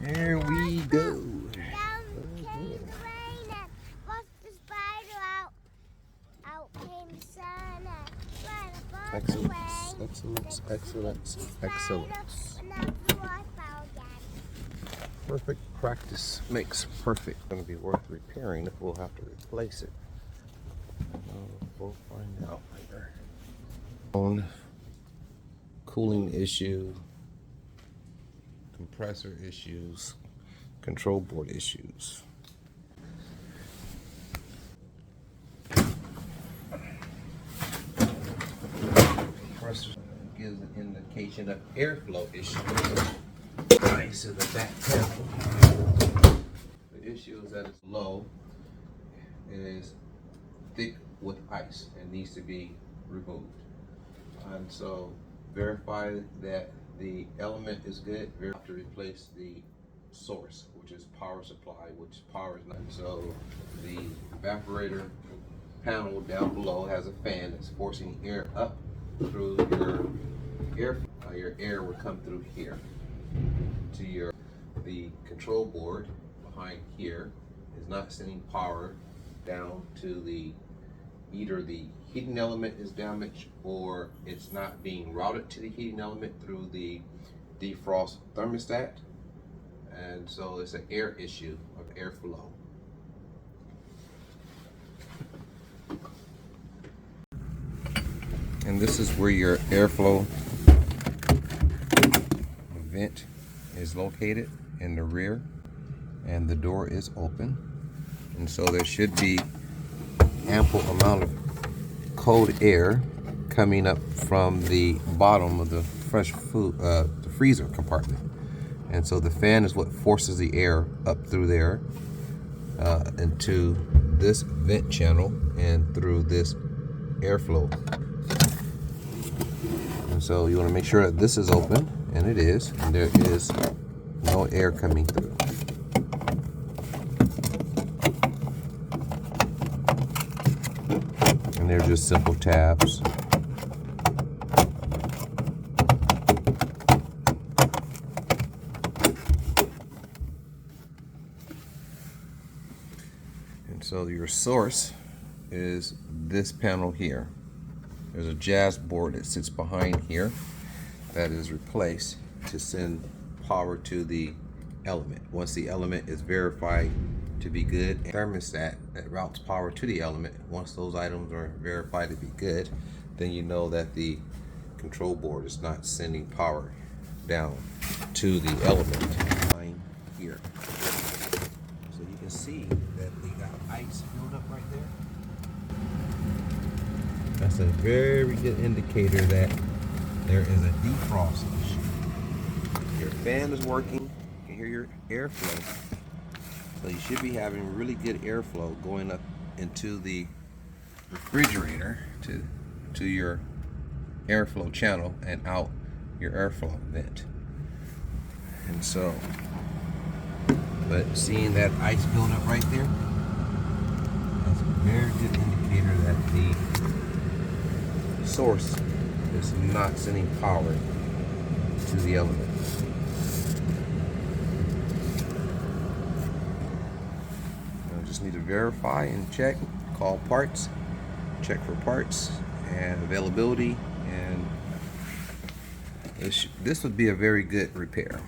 There we go. Excellence, excellence, excellence, excellence. Perfect practice makes perfect. It's going to be worth repairing if we'll have to replace it. We'll find out later. Cooling issue, compressor issues, control board issues. Compressor gives an indication of airflow issues. Ice in the back panel. The issue is that it's low. It is thick with ice and needs to be removed. And so verify that the element is good. We have to replace the source, which is power supply, which powers not. So the evaporator panel down below has a fan that's forcing air up through your air. Your air will come through here to the control board behind here is not sending power down to either the heating element is damaged or it's not being routed to the heating element through the defrost thermostat, and so it's an air issue of airflow. And this is where your airflow vent is located in the rear, and the door is open, and so there should be ample amount of cold air coming up from the bottom of the fresh food, the freezer compartment. And so the fan is what forces the air up through there into this vent channel and through this airflow. And so you want to make sure that this is open, and it is, and there is no air coming through. And they're just simple tabs. And so your source is this panel here. There's a jazz board that sits behind here that is replaced to send power to the element. Once the element is verified to be good, and thermostat that routes power to the element, once those items are verified to be good, then you know that the control board is not sending power down to the element behind here. So you can see that they got ice built up right there. That's a very good indicator that there is a defrost issue. Your fan is working, you can hear your airflow. So you should be having really good airflow going up into the refrigerator to your airflow channel and out your airflow vent. And so, but seeing that ice build up right there, that's a very good indicator that the source is not sending power to the element. Just need to verify and check, call parts, check for parts and availability, and this would be a very good repair.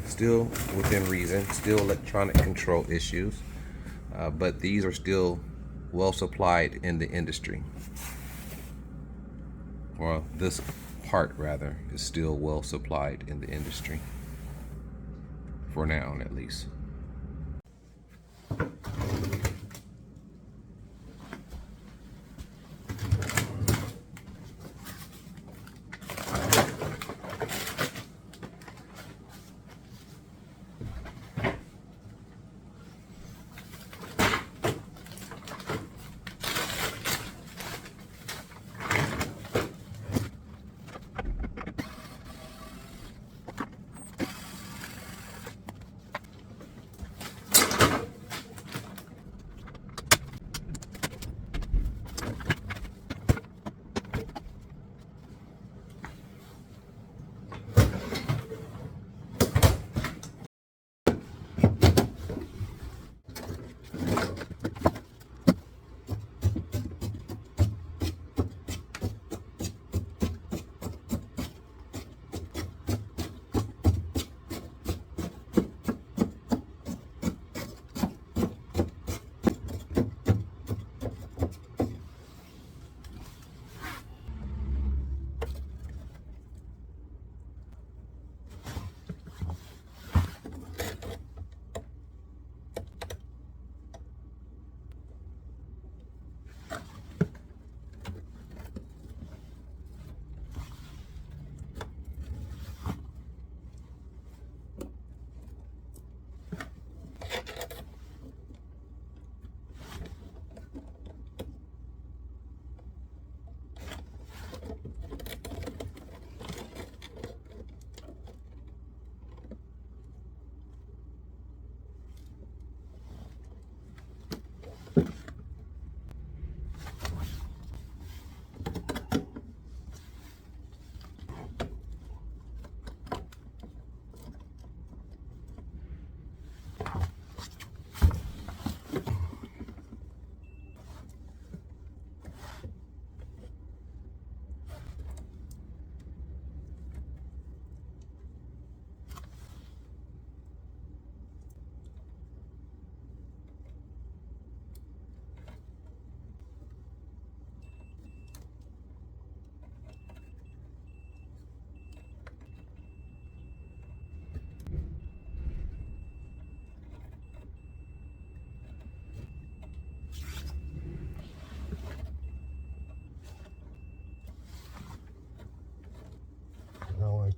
Still within reason, still electronic control issues, but these are still well supplied in the industry. Well, this part rather is still well supplied in the industry, for now at least.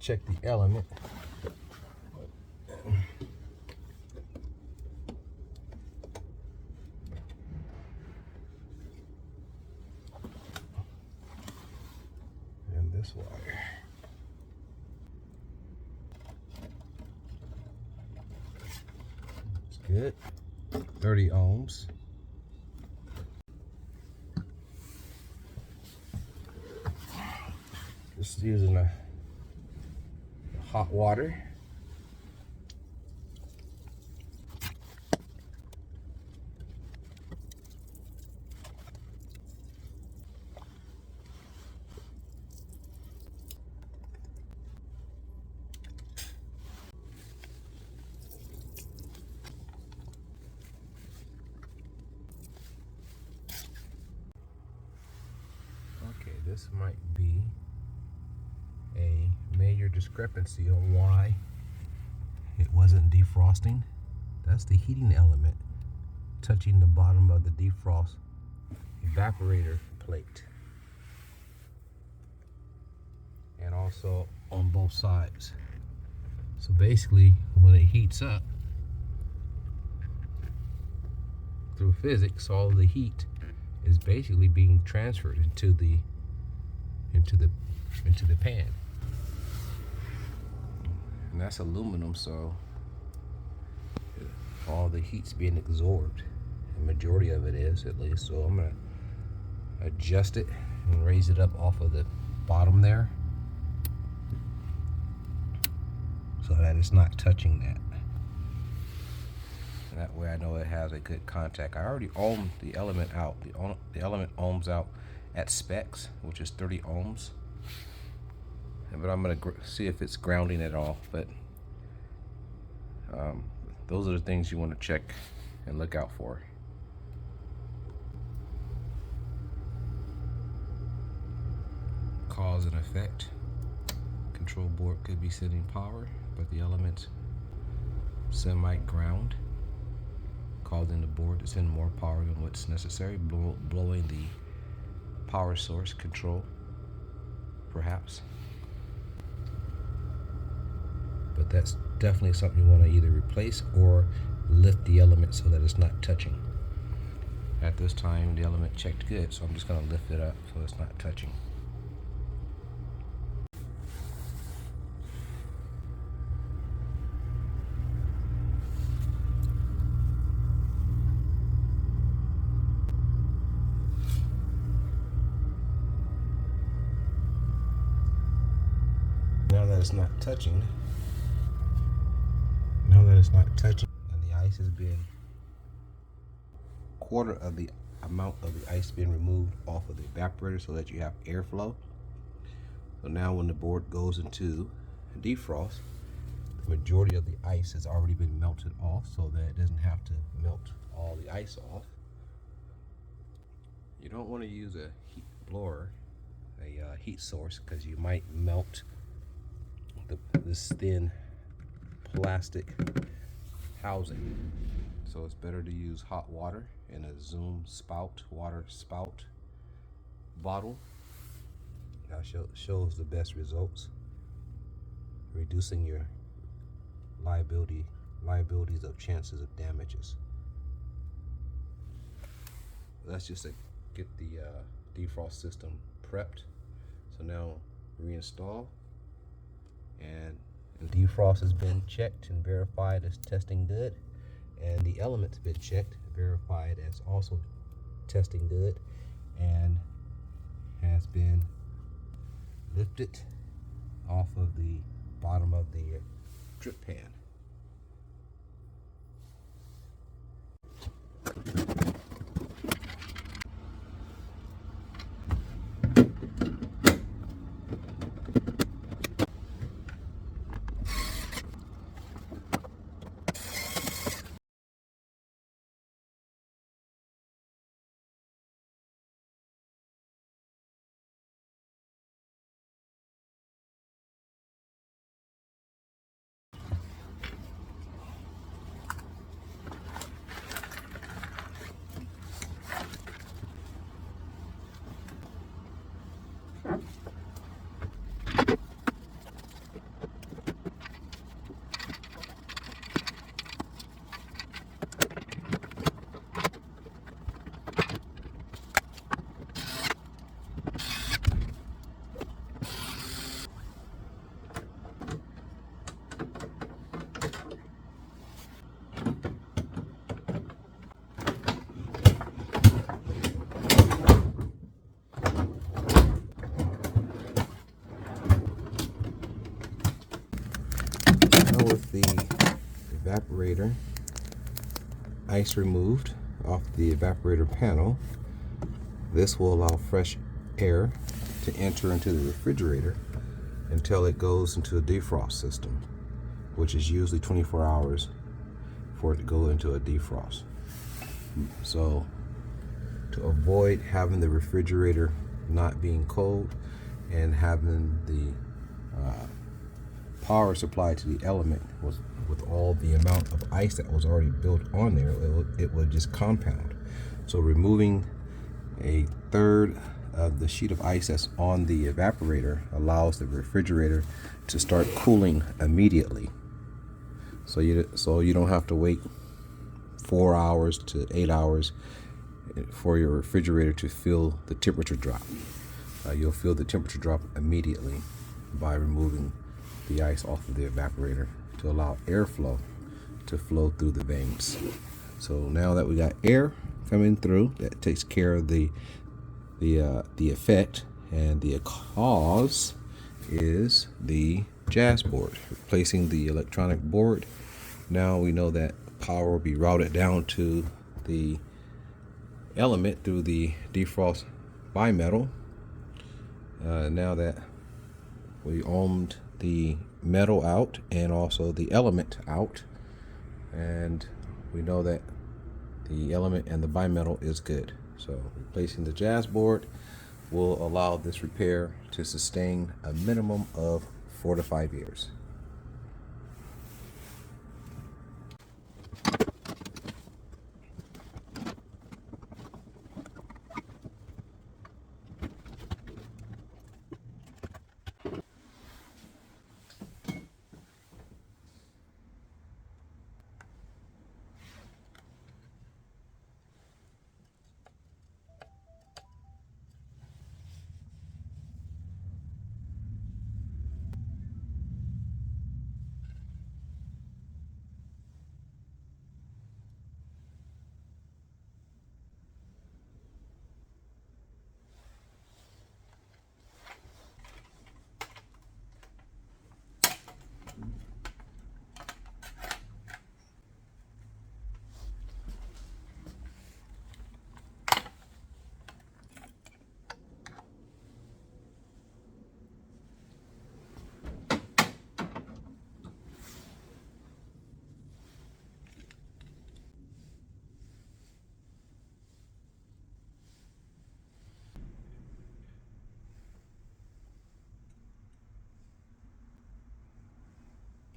check the element. And this wire. It's good. 30 ohms. Just using a hot water. Okay, this might be a major discrepancy on why it wasn't defrosting. That's the heating element touching the bottom of the defrost evaporator plate, and also on both sides. So basically, when it heats up through physics, all of the heat is basically being transferred into the pan. And that's aluminum, so all the heat's being absorbed. The majority of it is, at least. So I'm gonna adjust it and raise it up off of the bottom there, so that it's not touching that. And that way I know it has a good contact. I already ohmed the element out. The element ohms out at specs, which is 30 ohms. But I'm gonna see if it's grounding at all. But those are the things you want to check and look out for. Cause and effect. Control board could be sending power, but the element's semi-ground, causing the board to send more power than what's necessary, blowing the power source control, perhaps. But that's definitely something you want to either replace or lift the element so that it's not touching. At this time, the element checked good, so I'm just going to lift it up so it's not touching. Now that it's not touching, and the ice has been quarter of the amount of the ice being removed off of the evaporator so that you have airflow. So now when the board goes into defrost, the majority of the ice has already been melted off, so that it doesn't have to melt all the ice off. You don't want to use a heat blower, a heat source, because you might melt this thin plastic housing. So it's better to use hot water in a Zoom spout, water spout bottle. That shows the best results, reducing your liabilities of chances of damages. That's just to get the defrost system prepped. So now reinstall, and the defrost has been checked and verified as testing good, and the element's been checked, verified as also testing good, and has been lifted off of the bottom of the drip pan. with the evaporator ice removed off the evaporator panel, this will allow fresh air to enter into the refrigerator until it goes into a defrost system, which is usually 24 hours for it to go into a defrost. So to avoid having the refrigerator not being cold and having the power supply to the element with all the amount of ice that was already built on there, it would just compound. So removing a third of the sheet of ice that's on the evaporator allows the refrigerator to start cooling immediately. So you don't have to wait 4 hours to 8 hours for your refrigerator to feel the temperature drop. You'll feel the temperature drop immediately by removing the ice off of the evaporator to allow airflow to flow through the vanes. So now that we got air coming through, that takes care of the effect, and the cause is the jazz board. Replacing the electronic board, now we know that power will be routed down to the element through the defrost bimetal. Now that we ohmed the metal out and also the element out, and we know that the element and the bimetal is good. So replacing the jazz board will allow this repair to sustain a minimum of 4 to 5 years.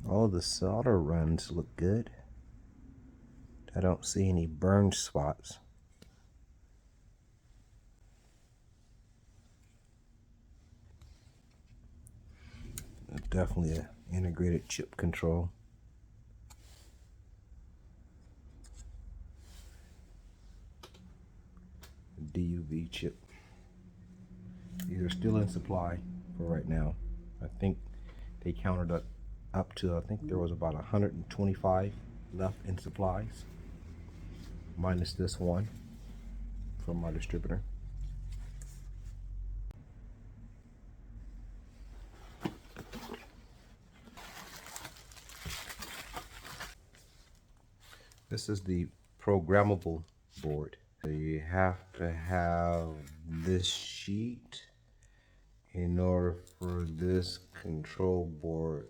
All the solder runs look good. I don't see any burned spots. Definitely an integrated chip control. DUV chip. These are still in supply for right now. I think they counted up to, I think there was about 125 left in supplies, minus this one from my distributor. This is the programmable board. So you have to have this sheet in order for this control board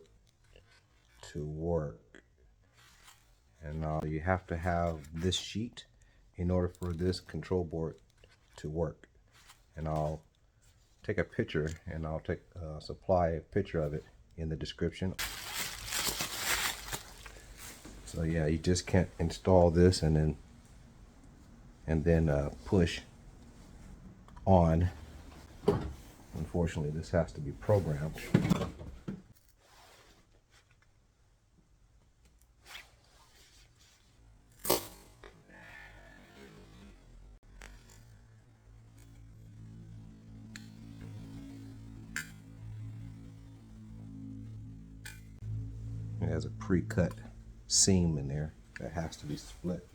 to work. And you have to have this sheet in order for this control board to work. And I'll take a picture, and I'll supply a picture of it in the description. So yeah, you just can't install this and then push on. Unfortunately, this has to be programmed. It has a pre-cut seam in there that has to be split.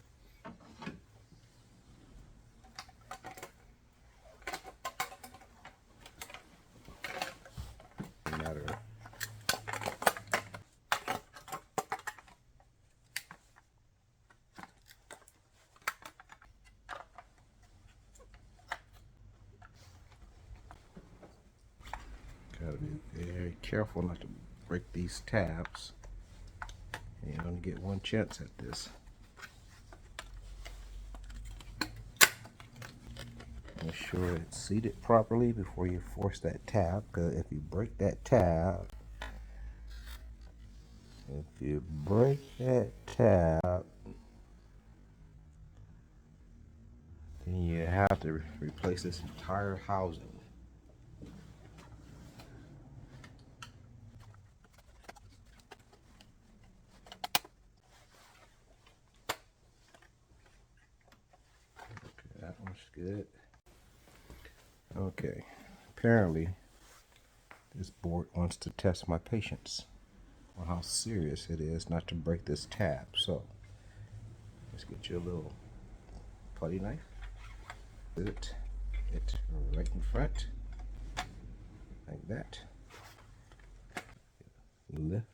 No matter careful not to break these tabs. And you only get one chance at this. Make sure it's seated properly before you force that tab, because if you break that tab, then you have to replace this entire housing. Okay, that one's good. Okay, apparently this board wants to test my patience on how serious it is not to break this tab. So let's get you a little putty knife. Put it right in front, like that. Lift.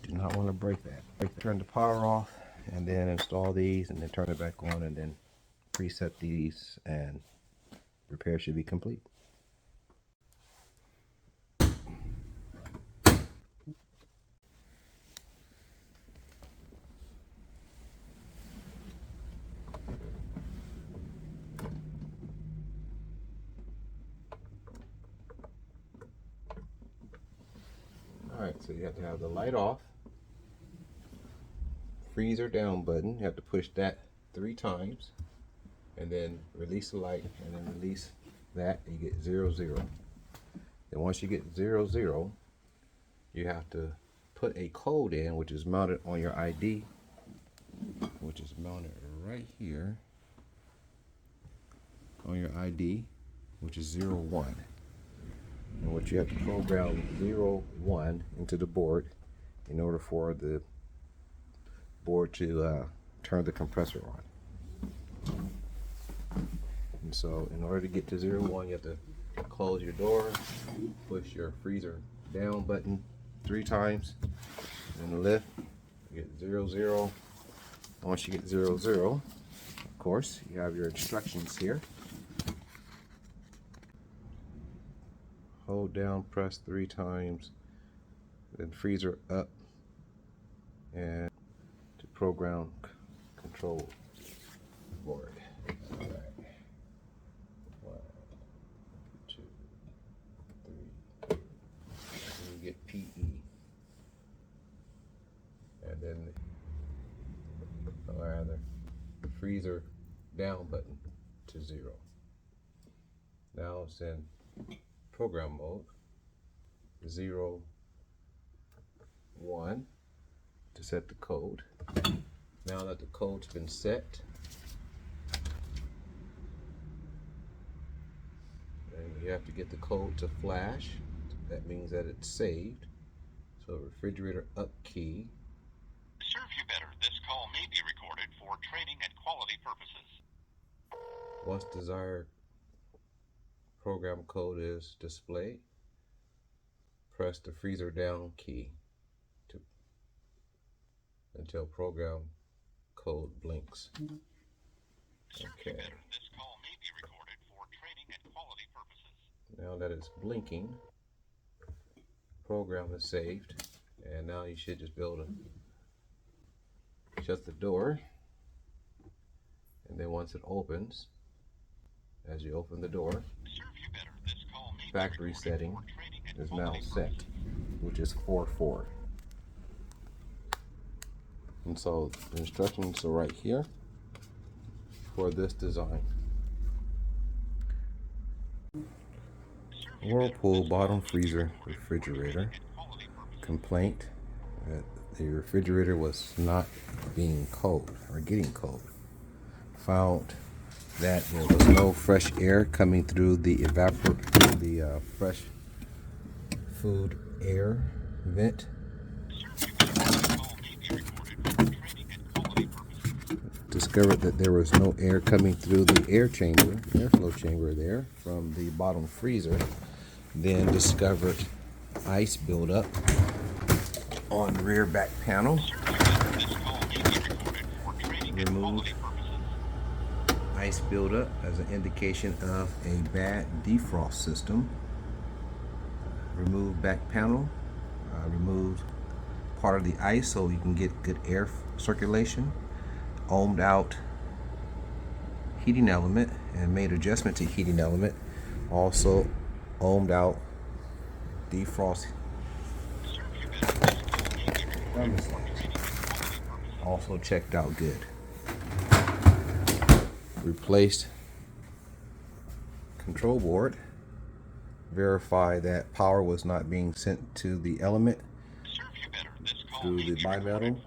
Do not want to break that. Turn the power off and then install these and then turn it back on and then preset these and repair should be complete. Alright, so you have to have the light off, freezer down button, you have to push that 3 times, and then release the light, and then release that, and you get 0, 0. Then once you get 0, 0, you have to put a code in, which is mounted on your ID, which is mounted right here on your ID, which is 0, 1. And what you have to program 0, 1 into the board in order for the board to turn the compressor on. And so in order to get to 0, 1, you have to close your door, push your freezer down button 3 times, and lift, you get 0, 0. Once you get 0, 0, of course, you have your instructions here. Hold down, press 3 times, then freezer up, and to program control board. All right. 1, 2, 3. And you get PE, and then rather the freezer down button to 0. Now it's in program mode, 0, 1 to set the code. Now that the code's been set, and you have to get the code to flash. That means that it's saved. So refrigerator up key. To serve you better, this call may be recorded for training and quality purposes. Once desired program code is displayed, press the freezer down key until program code blinks. Okay. This call may be recorded for training and quality purposes. Now that it's blinking, program is saved, and now you should just be able to shut the door, and then once it opens, as you open the door, factory setting is now set, which is 4.4. And so the instructions are right here for this design. Whirlpool bottom freezer refrigerator. Complaint that the refrigerator was not being cold or getting cold. Found that there was no fresh air coming through the fresh food air vent. Discovered that there was no air coming through the airflow chamber there from the bottom freezer. Then discovered ice buildup on the rear back panel. This call may be recorded for training and Remove quality purposes. ice buildup as an indication of a bad defrost system. Remove back panel. Remove part of the ice so you can get good air circulation. Ohmed out heating element and made adjustment to heating element. Also ohmed out defrost also checked out good. Replaced control board. Verify that power was not being sent to the element through the bimetal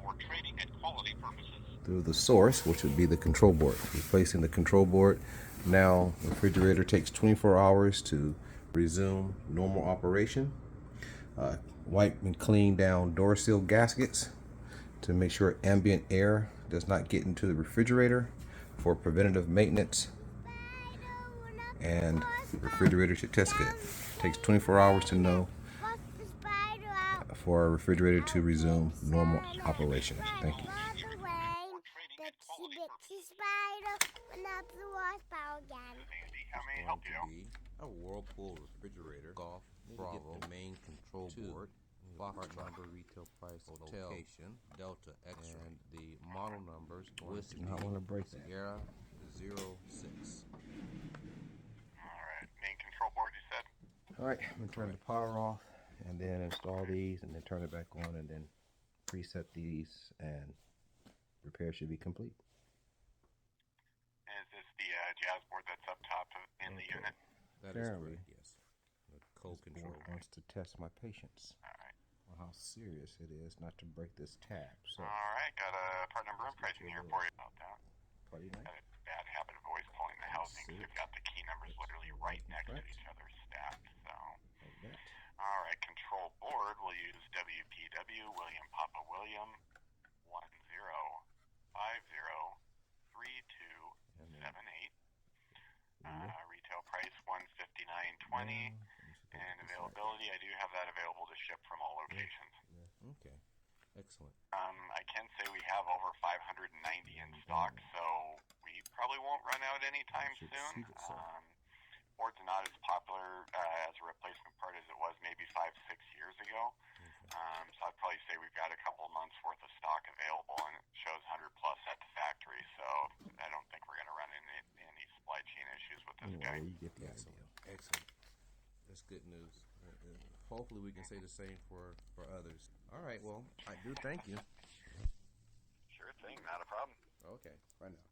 through the source, which would be the control board. Replacing the control board. Now refrigerator takes 24 hours to resume normal operation. Wipe and clean down door seal gaskets to make sure ambient air does not get into the refrigerator for preventative maintenance. And the refrigerator should test good. Takes 24 hours to know for a refrigerator to resume normal operation. Thank you. How may I help you? A Whirlpool refrigerator, Golf Bravo, the main control board, box number, retail price, hotel, location, Delta X, and the model numbers. Whiskey, I want to break Sierra 06. Alright, main control board you said? Alright, I'm going to turn the power off and then install these and then turn it back on and then preset these and repair should be complete. Is this the jazz board that's up top in the unit? That is correct, yes. The co-control wants to test my patience. Alright. Well, how serious it is not to break this tab. So, Alright, got a part number and pricing here for you. About that. party night. Got a bad habit of always pulling the housing because we've got the key numbers literally right next to each other stacked. So, alright, control board. We'll use WPW William Papa William 10503278. Retail price $159.20, and availability. I do have that available to ship from all locations. Okay, excellent. I can say we have over 590 in stock, so we probably won't run out anytime soon. Board's not as popular as a replacement part as it was maybe 5-6 years ago. So I'd probably say we've got a couple of months worth of stock available, and it shows 100 plus at the factory. So I don't think we're going to run into any supply chain issues with this guy. You get the idea. Excellent. That's good news. Hopefully we can say the same for others. All right. Well, I do thank you. Sure thing, not a problem. Okay. Bye now.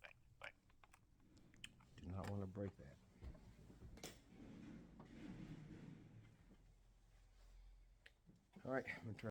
Thanks. Bye. Do not want to break that. All right. I'm gonna try.